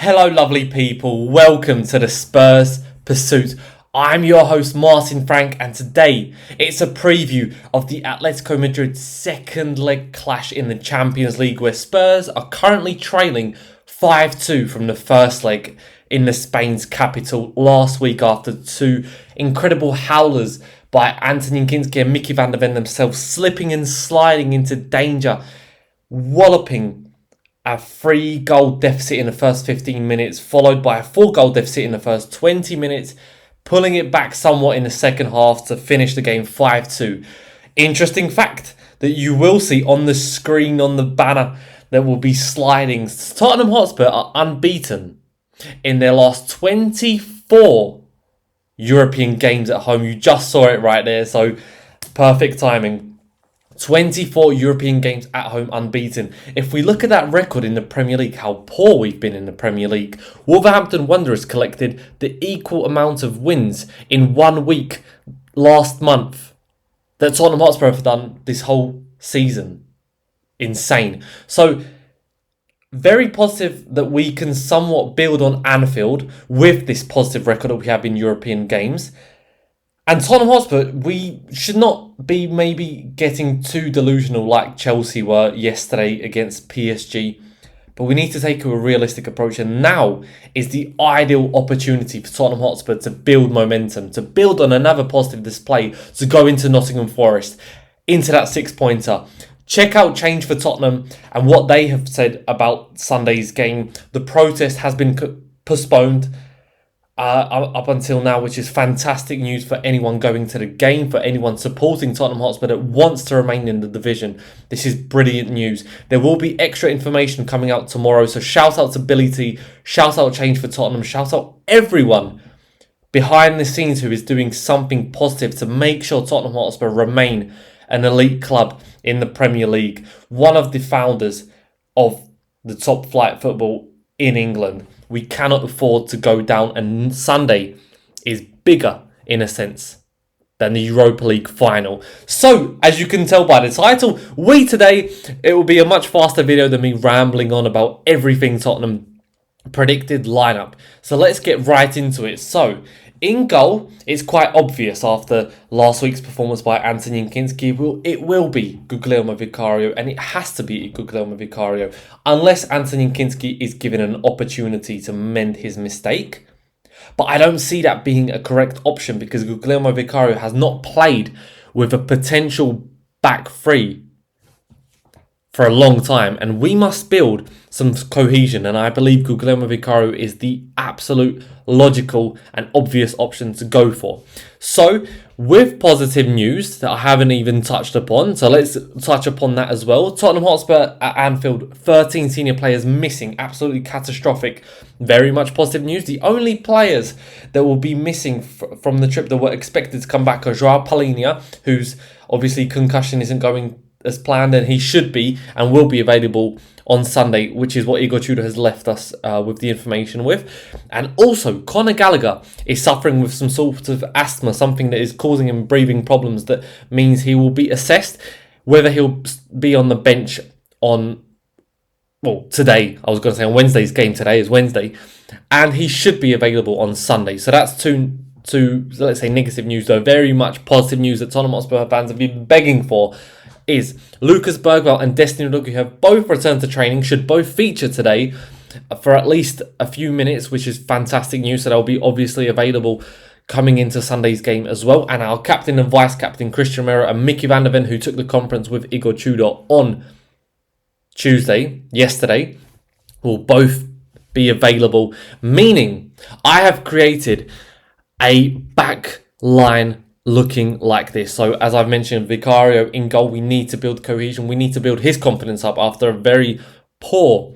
Hello, lovely people. Welcome to the Spurs Pursuit. I'm your host, Martin Frank, and today it's a preview of the Atletico Madrid second leg clash in the Champions League, where Spurs are currently trailing 5-2 from the first leg in the Spain's capital last week after two incredible howlers by Anthony Kinski and Mickey van der Ven themselves slipping and sliding into danger, walloping a 3-goal deficit in the first 15 minutes, followed by a 4-goal deficit in the first 20 minutes, pulling it back somewhat in the second half to finish the game 5-2. Interesting fact that you will see on the screen on the banner that will be sliding. Tottenham Hotspur are unbeaten in their last 24 European games at home. You just saw it right there, so perfect timing. 24 European games at home unbeaten. If we look at that record in the Premier League, how poor we've been in the Premier League, Wolverhampton Wanderers collected the equal amount of wins in 1 week last month that Tottenham Hotspur have done this whole season. Insane. So, very positive that we can somewhat build on Anfield with this positive record that we have in European games. And Tottenham Hotspur, we should not be maybe getting too delusional like Chelsea were yesterday against PSG. But we need to take a realistic approach. And now is the ideal opportunity for Tottenham Hotspur to build momentum, to build on another positive display, to go into Nottingham Forest, into that 6-pointer. Check out Change for Tottenham and what they have said about Sunday's game. The protest has been postponed up until now, which is fantastic news for anyone going to the game, for anyone supporting Tottenham Hotspur that wants to remain in the division. This is brilliant news. There will be extra information coming out tomorrow, so shout out to Billy T, shout out Change for Tottenham, shout out everyone behind the scenes who is doing something positive to make sure Tottenham Hotspur remain an elite club in the Premier League. One of the founders of the top flight football in England. We cannot afford to go down, and Sunday is bigger, in a sense, than the Europa League final. So, as you can tell by the title, it will be a much faster video than me rambling on about everything Tottenham predicted lineup. So let's get right into it. So, in goal, it's quite obvious after last week's performance by Anthony Kinski. It will be Guglielmo Vicario, and it has to be Guglielmo Vicario, unless Anthony Kinski is given an opportunity to mend his mistake. But I don't see that being a correct option because Guglielmo Vicario has not played with a potential back three for a long time, and we must build some cohesion, and I believe Guglielmo Vicario is the absolute logical and obvious option to go for. So, with positive news that I haven't even touched upon, so let's touch upon that as well. Tottenham Hotspur at Anfield, 13 senior players missing, absolutely catastrophic. Very much positive news. The only players that will be missing from the trip that were expected to come back are Joao Palhinha, whose obviously concussion isn't going as planned, and he should be and will be available on Sunday, which is what Igor Tudor has left us with the information with. And also, Conor Gallagher is suffering with some sort of asthma, something that is causing him breathing problems. That means he will be assessed whether he'll be on the bench on, today. I was going to say on Wednesday's game. Today is Wednesday. And he should be available on Sunday. So that's two let's say, negative news, though. Very much positive news that Tottenham Hotspur fans have been begging for is Lucas Bergwall and Destiny Udogie, who have both returned to training, should both feature today for at least a few minutes, which is fantastic news. So they'll be obviously available coming into Sunday's game as well. And our captain and vice-captain, Christian Romero and Mickey van der Ven, who took the conference with Igor Tudor on yesterday, will both be available, meaning I have created a back line looking like this. So as I've mentioned, Vicario in goal, we need to build cohesion. We need to build his confidence up after a very poor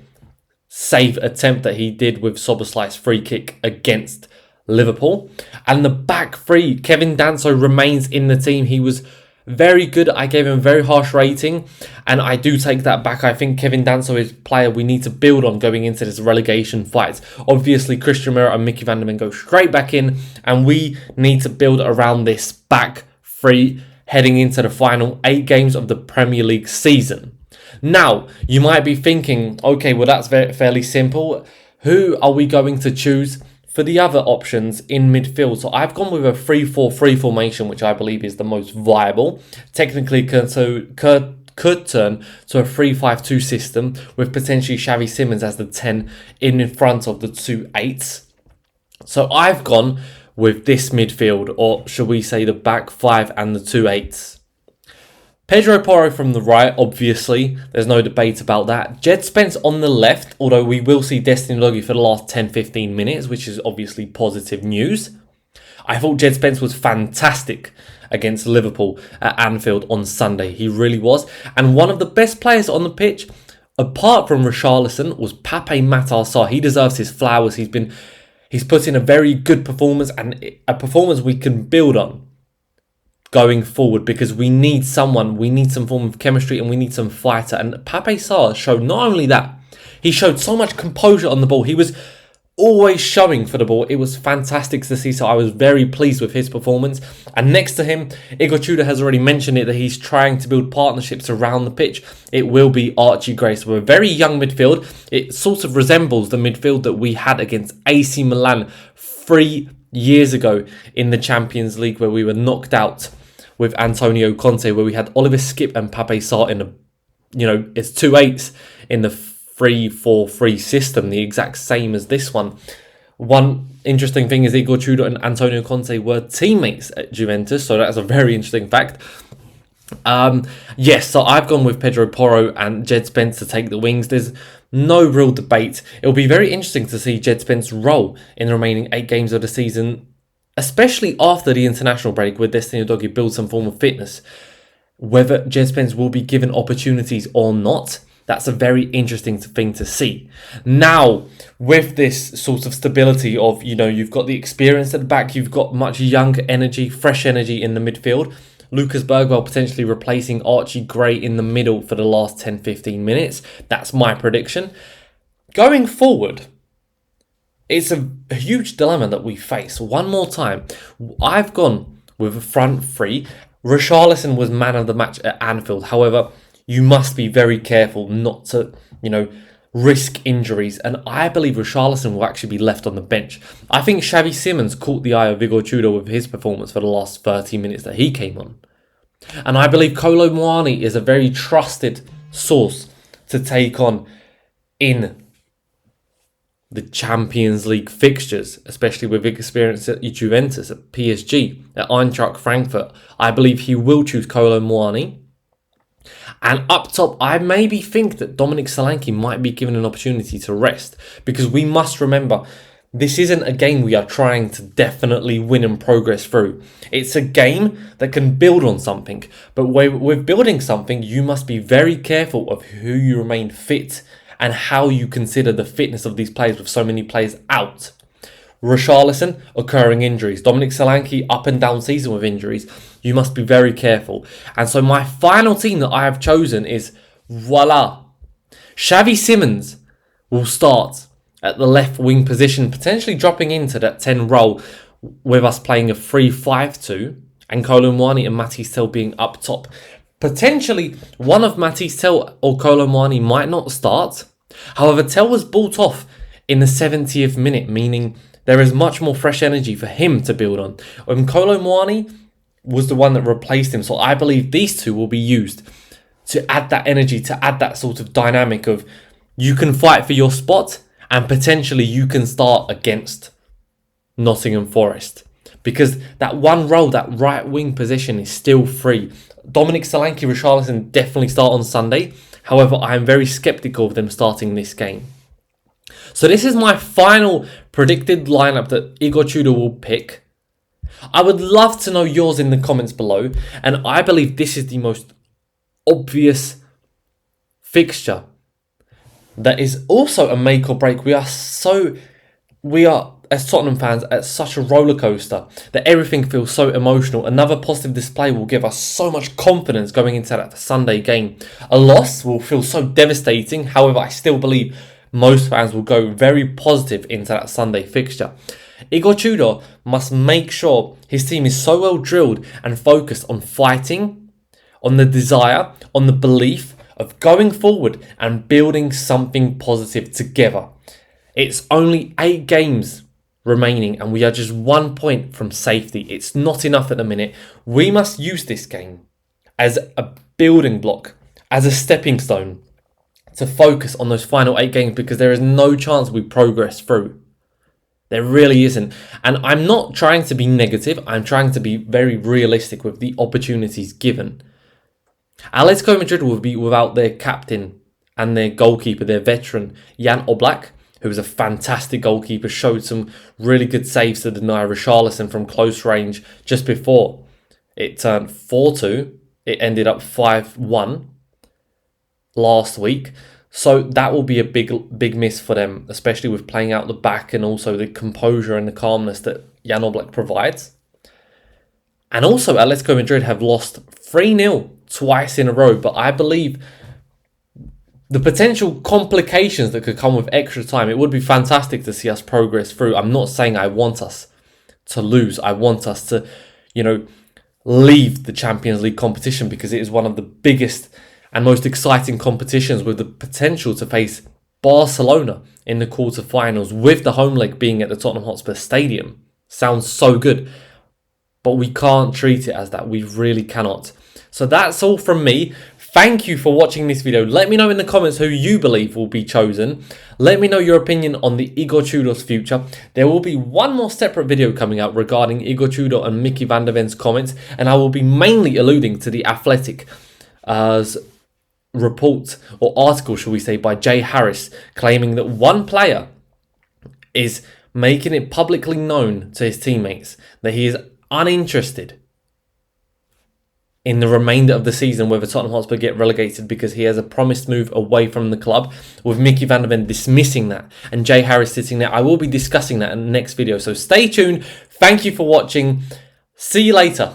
save attempt that he did with Szoboszlai's free kick against Liverpool. And the back three, Kevin Danso remains in the team. He was very good. I gave him a very harsh rating, and I do take that back. I think Kevin Danso is a player we need to build on going into this relegation fight. Obviously, Christian Romero and Mickey van der Ven go straight back in, and we need to build around this back three heading into the final 8 games of the Premier League season. Now, you might be thinking, okay, well, that's fairly simple. Who are we going to choose for the other options in midfield? So I've gone with a 3-4-3 formation, which I believe is the most viable. Technically, could turn to a 3-5-2 system with potentially Xavi Simons as the 10 in front of the 2 8s. So I've gone with this midfield, or should we say the back 5 and the 2 8s. Pedro Porro from the right, obviously. There's no debate about that. Jed Spence on the left, although we will see Destiny Udogie for the last 10-15 minutes, which is obviously positive news. I thought Jed Spence was fantastic against Liverpool at Anfield on Sunday. He really was. And one of the best players on the pitch, apart from Richarlison, was Pape Matar Sarr. He deserves his flowers. He's put in a very good performance, and a performance we can build on going forward, because we need some form of chemistry, and we need some fighter. And Pape Sarr showed not only that, he showed so much composure on the ball. He was always showing for the ball. It was fantastic to see, so I was very pleased with his performance. And next to him, Igor Tudor has already mentioned it, that he's trying to build partnerships around the pitch. It will be Archie Gray. So a very young midfield. It sort of resembles the midfield that we had against AC Milan 3 years ago in the Champions League, where we were knocked out with Antonio Conte, where we had Oliver Skipp and Pape Sarr in it's 2 8s in the 3-4-3 system, the exact same as this one. One interesting thing is Igor Tudor and Antonio Conte were teammates at Juventus, so that's a very interesting fact. So I've gone with Pedro Porro and Jed Spence to take the wings. There's no real debate. It'll be very interesting to see Jed Spence's role in the remaining 8 games of the season, especially after the international break, where Destiny Udogie builds some form of fitness. Whether Jed Spence will be given opportunities or not, that's a very interesting thing to see. Now, with this sort of stability of, you've got the experience at the back, you've got much younger energy, fresh energy in the midfield. Lucas Bergwall potentially replacing Archie Gray in the middle for the last 10-15 minutes. That's my prediction. Going forward, it's a huge dilemma that we face. One more time, I've gone with a front 3. Richarlison was man of the match at Anfield. However, you must be very careful not to, risk injuries. And I believe Richarlison will actually be left on the bench. I think Xavi Simons caught the eye of Igor Tudor with his performance for the last 30 minutes that he came on. And I believe Kolo Muani is a very trusted source to take on in the Champions League fixtures, especially with experience at Juventus, at PSG, at Eintracht Frankfurt. I believe he will choose Kolo Muani. And up top, I maybe think that Dominic Solanke might be given an opportunity to rest, because we must remember, this isn't a game we are trying to definitely win and progress through. It's a game that can build on something. But with building something, you must be very careful of who you remain fit and how you consider the fitness of these players with so many players out. Richarlison, occurring injuries. Dominic Solanke, up and down season with injuries. You must be very careful. And so my final team that I have chosen is, voila, Xavi Simons will start at the left wing position, potentially dropping into that 10 role with us playing a 3-5-2 and Kolo Muani and Matisse Tel being up top. Potentially, one of Matisse Tel or Kolo Muani might not start. However, Tel was brought off in the 70th minute, meaning there is much more fresh energy for him to build on. And Kolo Muani was the one that replaced him. So I believe these two will be used to add that energy, to add that sort of dynamic of you can fight for your spot and potentially you can start against Nottingham Forest. Because that one role, that right wing position is still free. Dominic Solanke, Richarlison definitely start on Sunday. However, I am very sceptical of them starting this game. So this is my final predicted lineup that Igor Tudor will pick. I would love to know yours in the comments below. And I believe this is the most obvious fixture that is also a make or break. We are, as Tottenham fans, at such a roller coaster that everything feels so emotional. Another positive display will give us so much confidence going into that Sunday game. A loss will feel so devastating. However, I still believe most fans will go very positive into that Sunday fixture. Igor Tudor must make sure his team is so well drilled and focused on fighting, on the desire, on the belief of going forward and building something positive together. It's only 8 games remaining and we are just 1 point from safety. It's not enough at the minute. We must use this game as a building block, as a stepping stone to focus on those final 8 games, because there is no chance we progress through. There really isn't. And I'm not trying to be negative. I'm trying to be very realistic with the opportunities given. Atletico Madrid will be without their captain and their goalkeeper, their veteran, Jan Oblak, who was a fantastic goalkeeper, showed some really good saves to deny Richarlison from close range just before it turned 4-2. It ended up 5-1 last week. So that will be a big miss for them, especially with playing out the back and also the composure and the calmness that Jan Oblak provides. And also Atletico Madrid have lost 3-0 twice in a row, but I believe the potential complications that could come with extra time, it would be fantastic to see us progress through. I'm not saying I want us to lose. I want us to, leave the Champions League competition, because it is one of the biggest and most exciting competitions, with the potential to face Barcelona in the quarterfinals, with the home leg being at the Tottenham Hotspur Stadium. Sounds so good, but we can't treat it as that. We really cannot. So that's all from me. Thank you for watching this video. Let me know in the comments who you believe will be chosen. Let me know your opinion on the Igor Tudor's future. There will be one more separate video coming out regarding Igor Tudor and Mickey van der Ven's comments, and I will be mainly alluding to the Athletic report or article, shall we say, by Jay Harris, claiming that one player is making it publicly known to his teammates that he is uninterested in the remainder of the season whether Tottenham Hotspur get relegated, because he has a promised move away from the club, with Mickey van der Ven dismissing that and Jay Harris sitting there. I will be discussing that in the next video, so stay tuned. Thank you for watching. See you later.